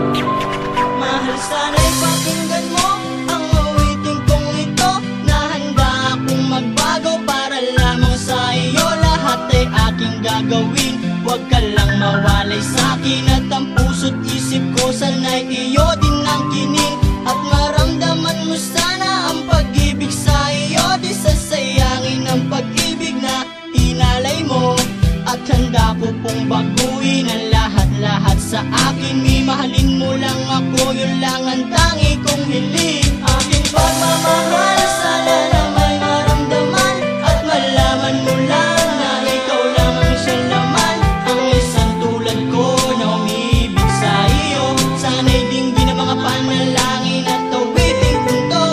Mahal, sana'y pakinggan mo ang awitin kong ito, na handa akong magbago para lamang sa iyo. Lahat ay aking gagawin, huwag ka lang mawalay sa'kin. At ang puso't isip ko sana'y iyo din ang kining, at maramdaman mo sana ang pag-ibig sa iyo. Di sasayangin ang pag-ibig na inalay mo, at handa ko pong baguhin ang lahat-lahat sa akin. Mahalin mo lang ako, yun lang ang tangi kong hiling. Aking pagmamahal, sana na may maramdaman, at malaman mo lang na ikaw lang ang siyang laman. Ang isang tulad ko na umiibig sa iyo, sana'y dinggin ang mga panalangin at awiting punto.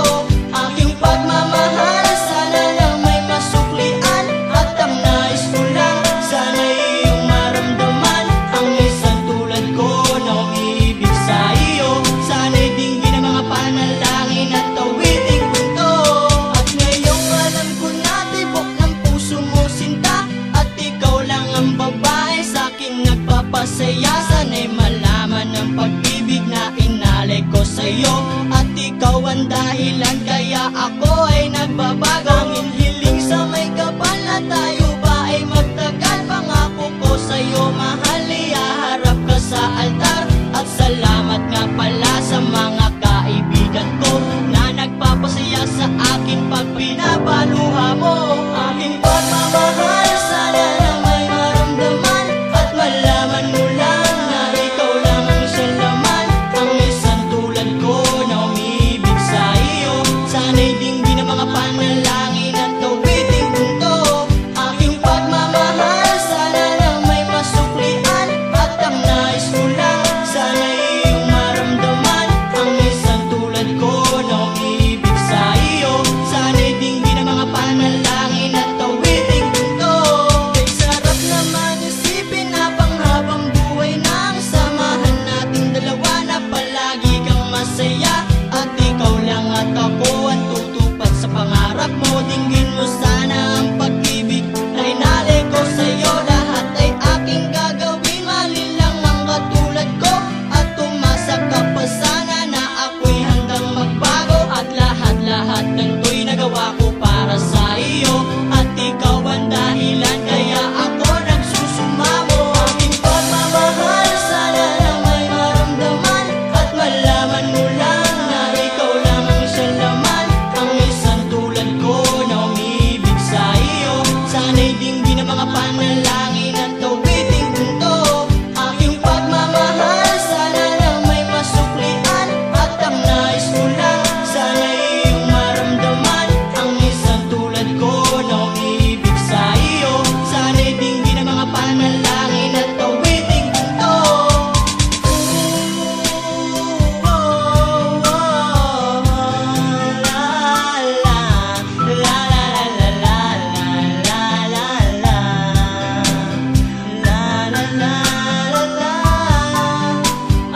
Aking pagmamahal, sana na may masuklian, at ang nais ko lang sana'y iyong maramdaman. Ang isang tulad ko na umiibig sa iyo, sana'y dinggin ang mga panalangin at awiting punto. At ngayong alam ko na tibok ng puso mo sinta, at ikaw lang ang babae sa'kin nagpapasaya. Sana'y malaman ang pag-ibig na inalay ko sa'yo, at ikaw ang dahilan kaya ako ay nagbabago. Ang hiling sa may kapal na tayo ba ay magtagal. Pangako ko sa'yo mahal, ihaharap ka sa altar. At salamat nga pala sa mga kaibigan ko na nagpapasaya sa akin pag pinapaluha mo. Aking pagmamahal, sana na may maramdaman, at malaman mo lang na ikaw lang ang siyang laman. Ang isang tulad ko na umiibig sa iyo, sana'y dinggin ang mga panalangin at awiting punto. Aking pagmamahal, sana na may masuklian, at ang nais ko lang sana'y iyong maramdaman. Ang isang tulad ko na umiibig sa iyo, sana'y dinggin ang mga panalangin at awiting punto. Kay sarap naman isipin na panghabang buhay na ang samahan nating dalawa, na palagi kang masaya, at ikaw lang at ako ang tutupad sa pangarap mo. Dinggin mo sana ang pag-ibig na inalay ko sa'yo. Lahat ay aking gagawin, mahalin lang ang katulad ko, at umasa ka pa sana na ako'y handang magbago. At lahat-lahat ng to'y nagawa ko para sa iyo, at ikaw ang dahilan kaya ako nagsusumamo. Aking pagmamahal, sana na may maramdaman, at malaman mo lang na ikaw lang ang siyang laman. Ang isang tulad ko na umiibig sa iyo, sana'y dinggin ang mga panalangin at awiting punto. Aking pagmamahal, sana na may masuklian, at ang nais ko lang sana'y iyong maramdaman. Ang isang tulad ko na umiibig sa iyo, sana'y dinggin ang mga panalangin at awiting punto.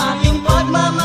Aking pagmamahal,